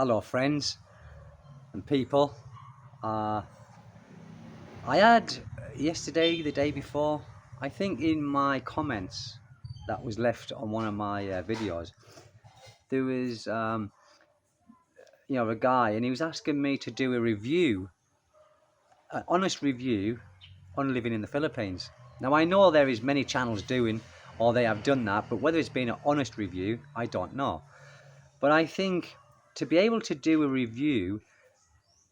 Hello, friends and people. Uh, I had yesterday, the day before, I think in my comments that was left on one of my videos, there was, a guy, and he was asking me to do a review, an honest review on living in the Philippines. Now, I know there is many channels doing, or they have done that, but whether it's been an honest review, I don't know. But I think to be able to do a review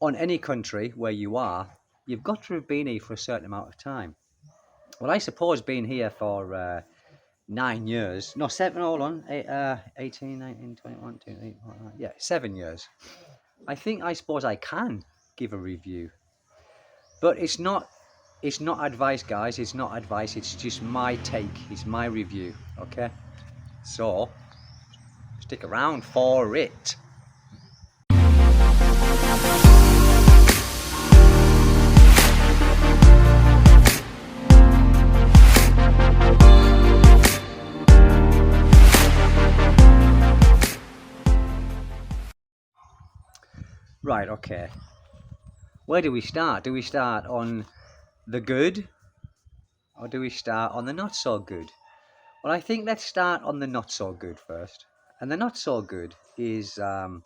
on any country where you are, you've got to have been here for a certain amount of time. Well, I suppose being here for 9 years, no, seven, hold on, 18, 19, 21, 22, yeah, 7 years. I suppose I can give a review, but it's not advice, guys. It's not advice. It's just my take. It's my review. Okay, so stick around for it. Right. Okay. Where do we start? Do we start on the good, or do we start on the not so good? Well, I think let's start on the not so good first. And the not so good is, and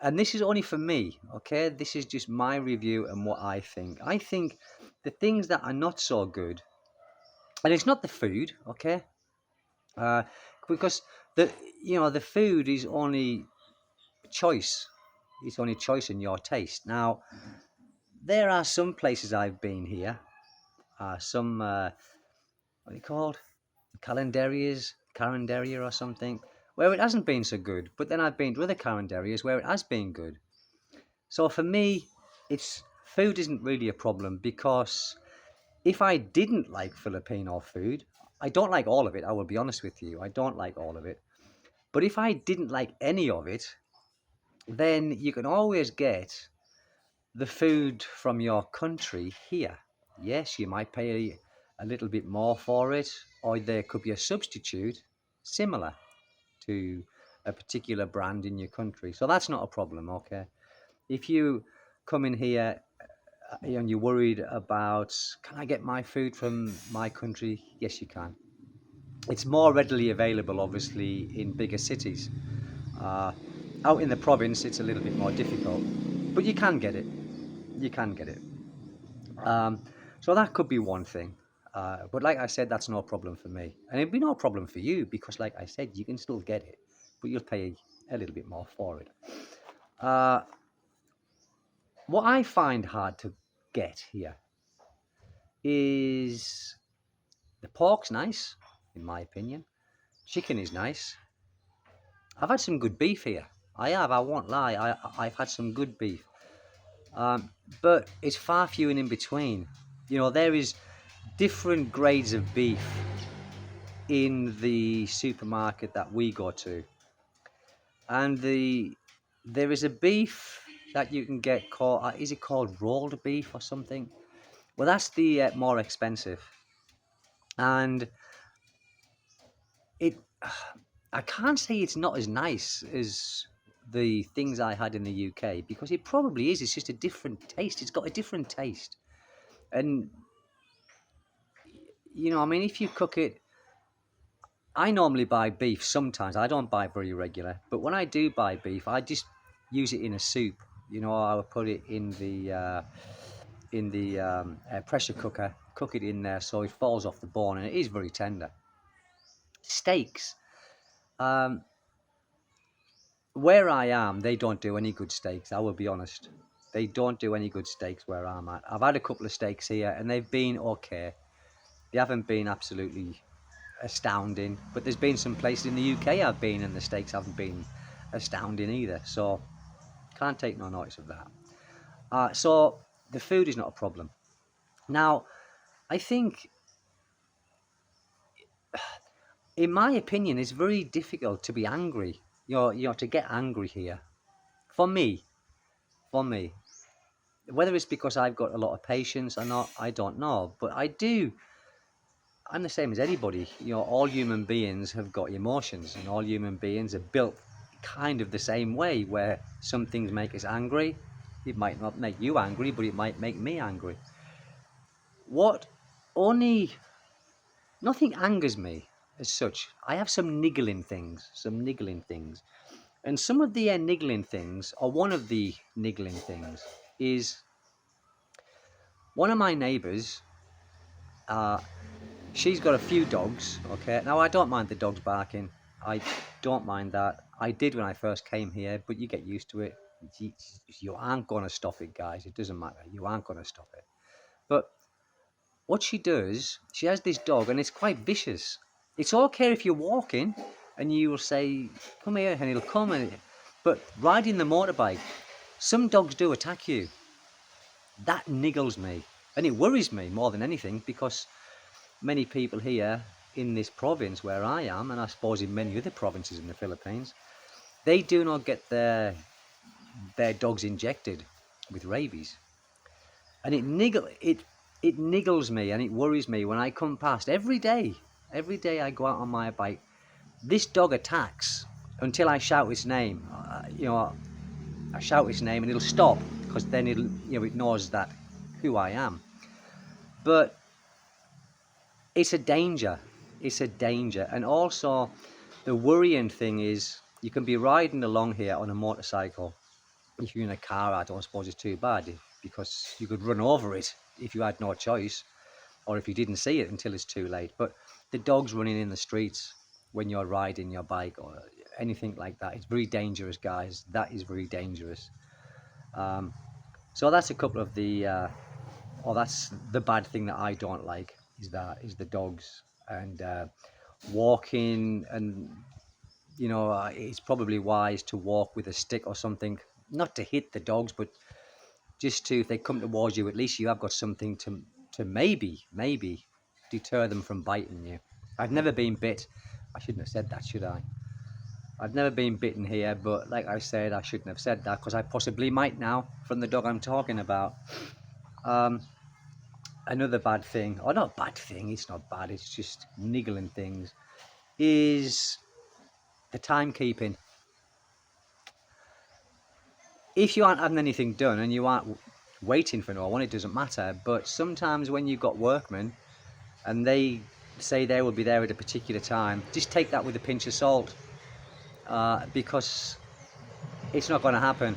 this is only for me, okay? This is just my review and what I think. I think the things that are not so good, and it's not the food, okay? Uh, because the food is only choice. It's only choice in your taste. Now, there are some places I've been here, some, what are they called? Carinderia or something, where it hasn't been so good. But then I've been to other Carinderias where it has been good. So for me, it's food isn't really a problem because if I didn't like Filipino food, I don't like all of it. I will be honest with you, I don't like all of it. But if I didn't like any of it, then you can always get the food from your country here. Yes, you might pay a little bit more for it, or there could be a substitute similar to a particular brand in your country. So that's not a problem, okay? If you come in here and you're worried about, can I get my food from my country? Yes, you can. It's more readily available, obviously, in bigger cities. Uh, Out in the province, it's a little bit more difficult, but you can get it. You can get it. Um, so that could be one thing. But like I said, that's no problem for me. And it'd be no problem for you because, like I said, you can still get it, but you'll pay a little bit more for it. Uh, what I find hard to get here is the pork's nice, in my opinion. Chicken is nice. I've had some good beef here. I have, I won't lie. I've had some good beef. But it's far few and in between. There is different grades of beef in the supermarket that we go to, and there is a beef that you can get called, is it called rolled beef or something? Well, that's the more expensive, and it I can't say it's not as nice as the things I had in the UK because it probably is. It's just a different taste. It's got a different taste, and I mean, if you cook it, I normally buy beef sometimes. I don't buy very regular, but when I do buy beef, I just use it in a soup. I would put it in the pressure cooker, cook it in there so it falls off the bone, and it is very tender. Steaks, um, where I am, they don't do any good steaks. I will be honest. They don't do any good steaks where I'm at. I've had a couple of steaks here, and they've been okay. They haven't been absolutely astounding, but there's been some places in the UK I've been and the steaks haven't been astounding either, so can't take no notice of that. So the food is not a problem. Now, I think, in my opinion, it's very difficult to be angry, to get angry here. For me, for me, whether it's because I've got a lot of patience or not, I don't know, but I do. I'm the same as anybody. All human beings have got emotions, and all human beings are built kind of the same way, where some things make us angry. It might not make you angry, but it might make me angry. What only Nothing angers me as such. I have some niggling things, and some of the niggling things, or one of the niggling things, is one of my neighbours. Uh, she's got a few dogs. Okay, now I don't mind the dogs barking. I don't mind that. I did when I first came here, but you get used to it. You aren't gonna stop it, guys. It doesn't matter. You aren't gonna stop it. But what she does, she has this dog, and it's quite vicious. It's okay if you're walking and you will say, come here, and he'll come. But riding the motorbike, some dogs do attack you. That niggles me. And it worries me more than anything, because many people here in this province where I am, and I suppose in many other provinces in the Philippines, they do not get their dogs injected with rabies. And it niggles me, and it worries me when I come past every day. Every day I go out on my bike, this dog attacks until I shout its name. I shout its name and it'll stop, because then it knows that who I am. But it's a danger. It's a danger. And also, the worrying thing is, you can be riding along here on a motorcycle. If you're in a car, I don't suppose it's too bad, because you could run over it if you had no choice, or if you didn't see it until it's too late. But the dogs running in the streets when you're riding your bike or anything like that, it's very dangerous, guys. That is very dangerous. So that's a couple of that's the bad thing that I don't like, is the dogs, and walking. And it's probably wise to walk with a stick or something, not to hit the dogs, but just to, if they come towards you, at least you have got something to maybe deter them from biting you. I've never been bit. I shouldn't have said that, should I? I've never been bitten here, but like I said, I shouldn't have said that, because I possibly might now from the dog I'm talking about. Another bad thing, or not bad thing, it's not bad, it's just niggling things, is the timekeeping. If you aren't having anything done and you aren't waiting for no one, it doesn't matter. But sometimes when you've got workmen and they say they will be there at a particular time, just take that with a pinch of salt, because it's not going to happen.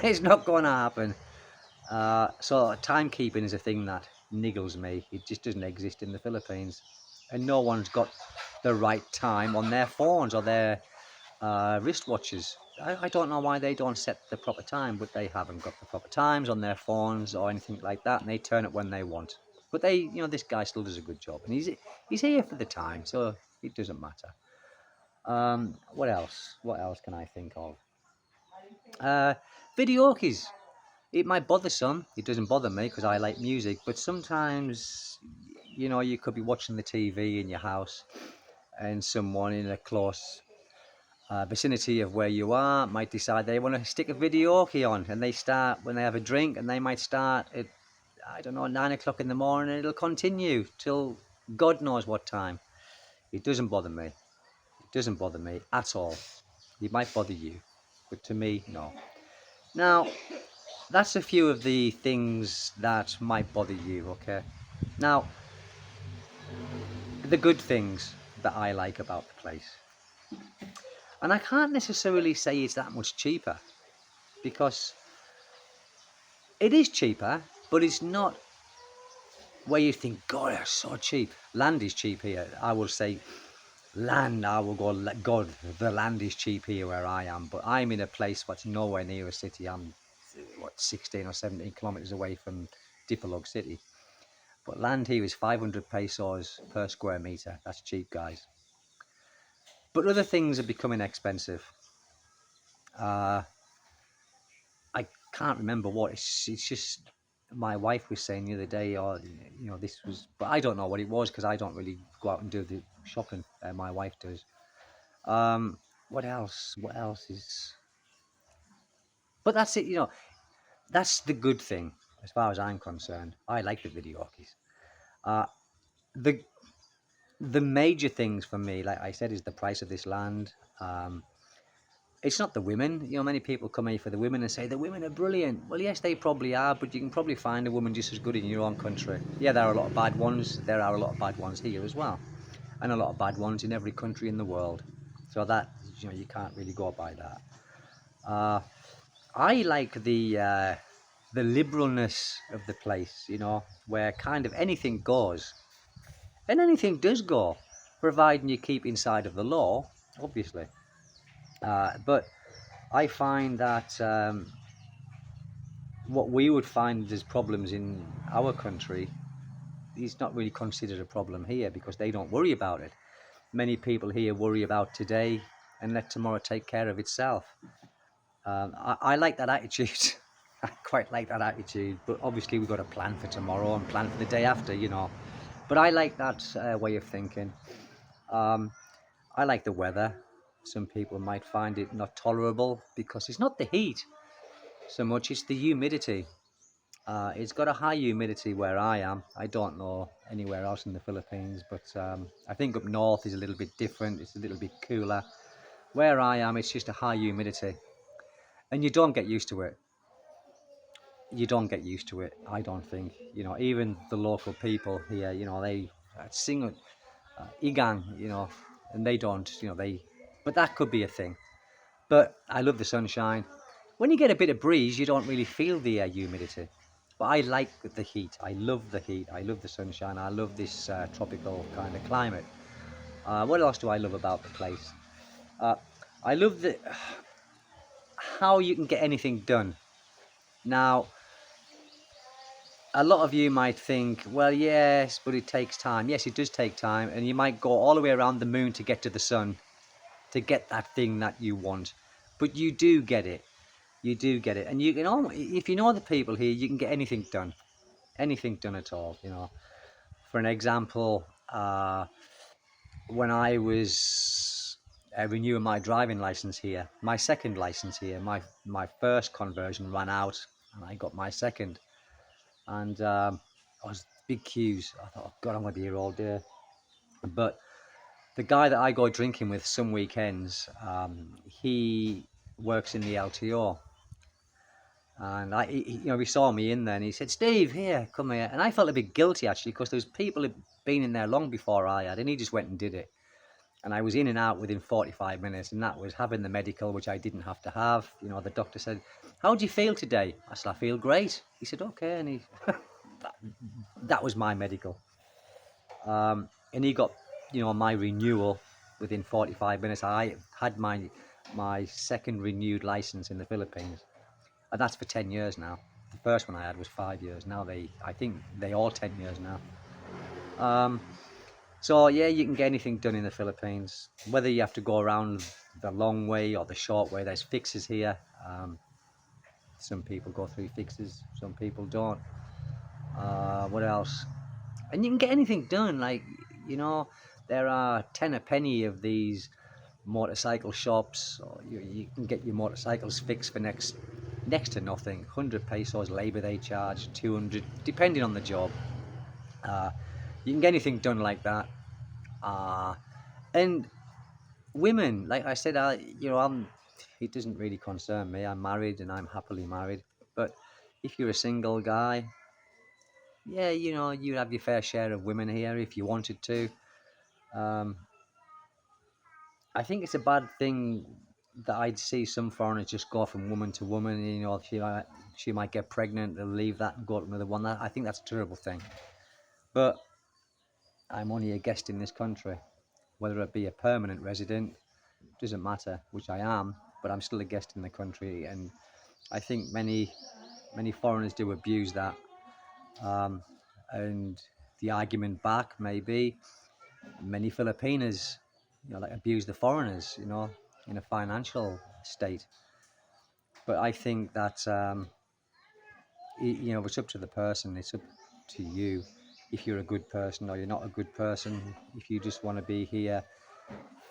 It's not going to happen. So timekeeping is a thing that niggles me. It just doesn't exist in the Philippines, and no one's got the right time on their phones or their wristwatches. I don't know why they don't set the proper time, but they haven't got the proper times on their phones or anything like that, and they turn it when they want. But this guy still does a good job, and he's here for the time, so it doesn't matter. What else? What else can I think of? Videokis. It might bother some. It doesn't bother me, because I like music. But sometimes, you could be watching the TV in your house, and someone in a close vicinity of where you are might decide they want to stick a videoke on, and they start when they have a drink, and they might start at, I don't know, 9 o'clock in the morning, and it'll continue till God knows what time. It doesn't bother me. It doesn't bother me at all. It might bother you, but to me, no. Now, that's a few of the things that might bother you, okay? Now, the good things that I like about the place. And I can't necessarily say it's that much cheaper, because it is cheaper, but it's not where you think, God, it's so cheap. Land is cheap here. I will say land, I will go, God, the land is cheap here where I am. But I'm in a place that's nowhere near a city. I'm, 16 or 17 kilometers away from Dipolog City. But land here is 500 pesos per square meter. That's cheap, guys. But other things are becoming expensive. I can't remember what. It's just, my wife was saying the other day, or this was, but I don't know what it was, because I don't really go out and do the shopping. My wife does. What else? What else is? But that's it. That's the good thing as far as I'm concerned. I like the videokis. The the major things for me, like I said, is the price of this land. it's not the women. Many people come here for the women and say the women are brilliant. Well, yes, they probably are, but you can probably find a woman just as good in your own country. Yeah, there are a lot of bad ones. There are a lot of bad ones here as well, and a lot of bad ones in every country in the world. So that you can't really go by that. I like the liberalness of the place. Where kind of anything goes, and anything does go, providing you keep inside of the law, obviously. But I find that what we would find as problems in our country is not really considered a problem here because they don't worry about it. Many people here worry about today and let tomorrow take care of itself. I like that attitude. I quite like that attitude, but obviously we've got to plan for tomorrow and plan for the day after. But I like that way of thinking. I like the weather. Some people might find it not tolerable because it's not the heat so much, it's the humidity. It's got a high humidity where I am. I don't know anywhere else in the Philippines, but I think up north is a little bit different. It's a little bit cooler. Where I am, it's just a high humidity. And you don't get used to it. You don't get used to it, I don't think. Even the local people here, they sing Igang, and they don't, but that could be a thing. But I love the sunshine. When you get a bit of breeze, you don't really feel the humidity. But I like the heat. I love the heat. I love the sunshine. I love this tropical kind of climate. What else do I love about the place? I love how you can get anything done. Now, a lot of you might think, well, yes, but it takes time. Yes, it does take time. And you might go all the way around the moon to get to the sun, to get that thing that you want. But you do get it. You do get it. And if you know the people here, you can get anything done. Anything done at all. For an example, when I was renewing my driving license here, my second license here, my first conversion ran out, and I got my second, and I was big queues. I thought, oh God, I'm gonna be here all day. But the guy that I go drinking with some weekends, he works in the LTO. And he saw me in there, and he said, "Steve, here, come here." And I felt a bit guilty actually, because those people had been in there long before I had, and he just went and did it. And I was in and out within 45 minutes, and that was having the medical, which I didn't have to have. The doctor said, "How do you feel today?" I said, "I feel great." He said, "Okay," and that was my medical. And he got, my renewal within 45 minutes. I had my second renewed license in the Philippines. And that's for 10 years now. The first one I had was 5 years. Now I think they all 10 years now. So yeah, you can get anything done in the Philippines. Whether you have to go around the long way or the short way, there's fixes here. Some people go through fixes, some people don't. What else? And you can get anything done. Like, there are 10 a penny of these motorcycle shops. Or you can get your motorcycles fixed for next to nothing. 100 pesos labor they charge, 200 depending on the job. You can get anything done like that. And women, like I said, it doesn't really concern me. I'm married and I'm happily married. But if you're a single guy, yeah, you'd have your fair share of women here if you wanted to. I think it's a bad thing that I'd see some foreigners just go from woman to woman. She might get pregnant, they'll leave that and go to another one. I think that's a terrible thing. But I'm only a guest in this country. Whether it be a permanent resident, doesn't matter, which I am, but I'm still a guest in the country. And I think many foreigners do abuse that. And the argument back may be many Filipinos, abuse the foreigners, in a financial state. But I think that, it's up to the person. It's up to you if you're a good person or you're not a good person. If you just want to be here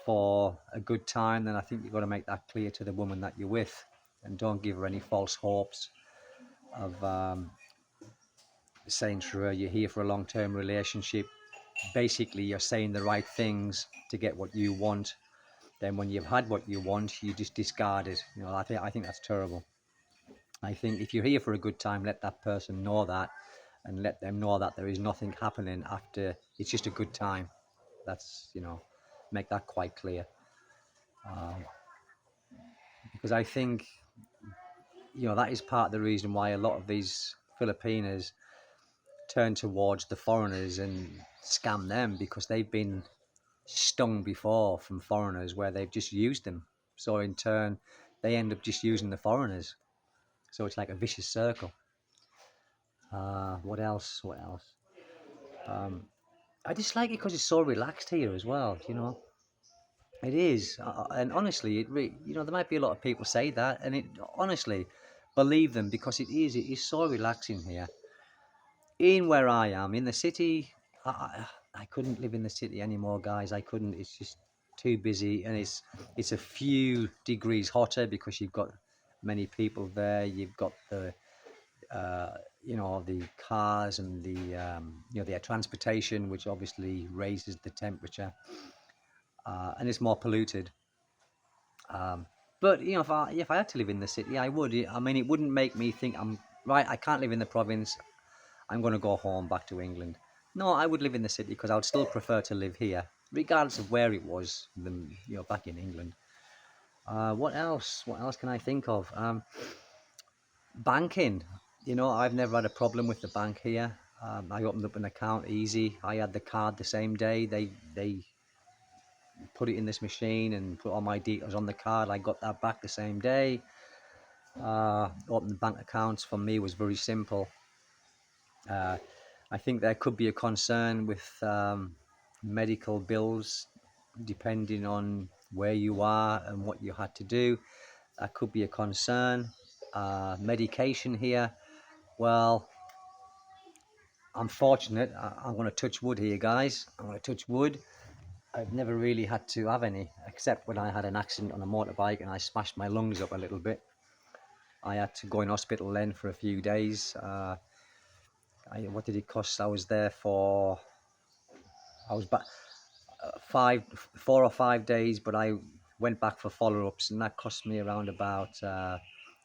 for a good time, then I think you've got to make that clear to the woman that you're with, and don't give her any false hopes of saying to her you're here for a long-term relationship. Basically, you're saying the right things to get what you want, Then when you've had what you want, you just discard it. I think that's terrible. I think if you're here for a good time, let that person know that, and let them know that there is nothing happening after. It's just a good time. That's make that quite clear. Um, because I think that is part of the reason why a lot of these Filipinos turn towards the foreigners and scam them, because they've been stung before from foreigners where they've just used them. So in turn, they end up just using the foreigners. So it's like a vicious circle. What else? What else? Um, I just like it because it's so relaxed here as well. It is, and honestly, there might be a lot of people say that, and it honestly, believe them, because it is. It is so relaxing here. In where I am in the city, I couldn't live in the city anymore, guys. I couldn't. It's just too busy, and it's a few degrees hotter because you've got many people there. You've got uh, the cars and the transportation, which obviously raises the temperature, and it's more polluted. Um, but if I had to live in the city, I would. I mean, it wouldn't make me think I'm right. I can't live in the province. I'm going to go home back to England. No, I would live in the city because I would still prefer to live here, regardless of where it was, than back in England. What else? What else can I think of? Banking. I've never had a problem with the bank here. I opened up an account easy. I had the card the same day. They put it in this machine and put all my details on the card. I got that back the same day. Opening bank accounts for me was very simple. I think there could be a concern with medical bills, depending on where you are and what you had to do. That could be a concern. Medication here, well, I'm fortunate. I'm going to touch wood here, guys. I'm going to touch wood. I've never really had to have any, except when I had an accident on a motorbike and I smashed my lungs up a little bit. I had to go in hospital then for a few days. What did it cost? I was there for, I was back 4 or 5 days, but I went back for follow-ups, and that cost me around about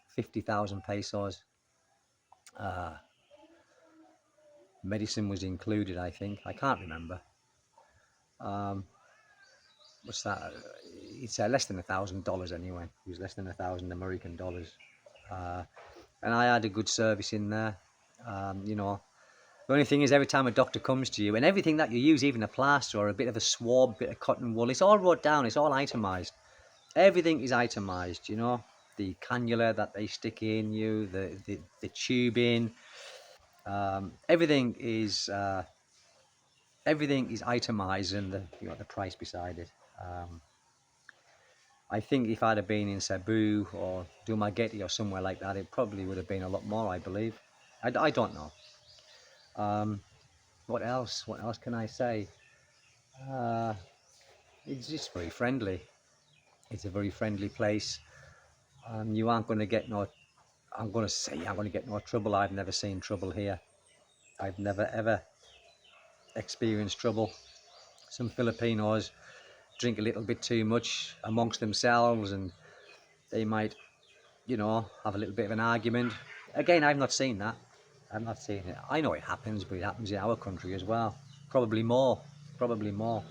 50,000 pesos. Medicine was included, I think. I can't remember. What's that? It's less than $1,000 anyway. It was less than 1,000 American dollars. And I had a good service in there. The only thing is, every time a doctor comes to you, and everything that you use, even a plaster or a bit of a swab, bit of cotton wool, it's all wrote down, it's all itemized. Everything is itemized, the cannula that they stick in you, the tubing, everything is itemized, and the price beside it. I think if I'd have been in Cebu or Dumaguete or somewhere like that, it probably would have been a lot more, I believe. I don't know. What else? What else can I say? It's just very friendly. It's a very friendly place. You aren't going to get no. I'm going to say I'm going to get no trouble. I've never seen trouble here. I've never ever experienced trouble. Some Filipinos drink a little bit too much amongst themselves, and they might, have a little bit of an argument. Again, I've not seen that. I've not seen it. I know it happens, but it happens in our country as well. Probably more. Probably more.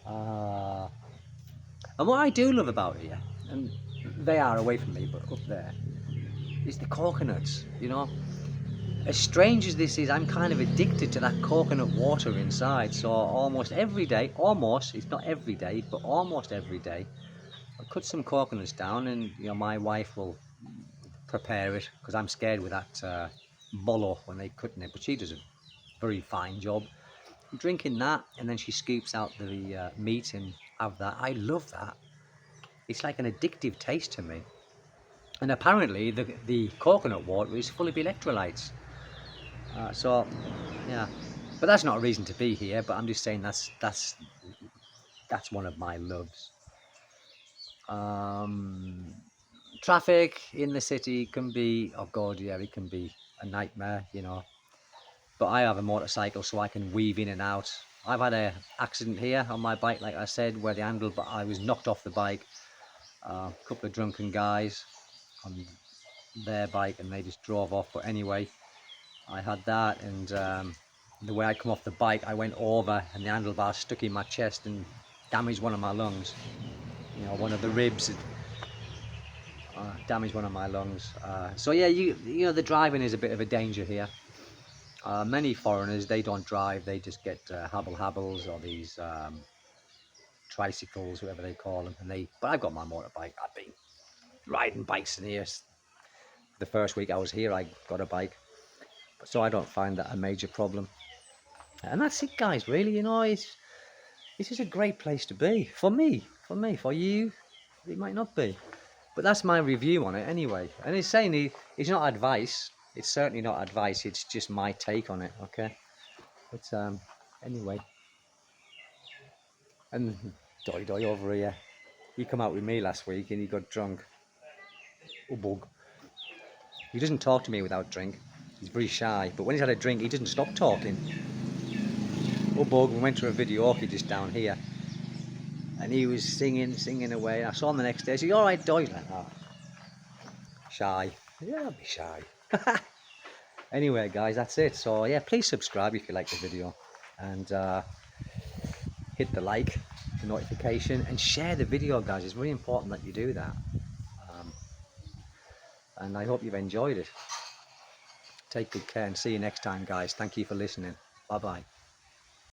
Uh, and what I do love about here, and they are away from me, but up there, is the coconuts. As strange as this is, I'm kind of addicted to that coconut water inside. So almost every day, it's not every day, but almost every day, I cut some coconuts down, and my wife will prepare it, because I'm scared with that bolo when they cut it, but she does a very fine job. I'm drinking that, and then she scoops out the meat and have that. I love that. It's like an addictive taste to me. And apparently the coconut water is full of electrolytes. So yeah, but that's not a reason to be here. But I'm just saying that's one of my loves. Traffic in the city can be, oh god, yeah, it can be a nightmare, But I have a motorcycle, so I can weave in and out I've had a accident here on my bike, like I said, where I was knocked off the bike. A couple of drunken guys on their bike, and they just drove off. But anyway, I had that, and the way I come off the bike, I went over, and the handlebar stuck in my chest and damaged one of my lungs. You know, one of the ribs damaged one of my lungs. So yeah, you know, the driving is a bit of a danger here. Many foreigners, they don't drive, they just get habbles or these tricycles, whatever they call them, but I've got my motorbike. I've been riding bikes in here. The first week I was here, I got a bike, so I don't find that a major problem. And that's it, guys. Really, you know, it's just a great place to be for me. For you, it might not be, but that's my review on it anyway. And it's not advice. It's certainly not advice. It's just my take on it. Okay. But anyway, and Doy over here, he come out with me last week and he got drunk. Oh bug. He doesn't talk to me without drink. He's very shy, but when he's had a drink, he doesn't stop talking. Oh bug, we went to a videoke just down here, and he was singing away. I saw him the next day. I said, "You all right, Doy?" He's like, "Oh, shy." Yeah, I'll be shy. Anyway, guys, that's it. So yeah, please subscribe if you like the video, and hit the like, the notification, and share the video, guys. It's really important that you do that. And I hope you've enjoyed it. Take good care and see you next time, guys. Thank you for listening. Bye bye.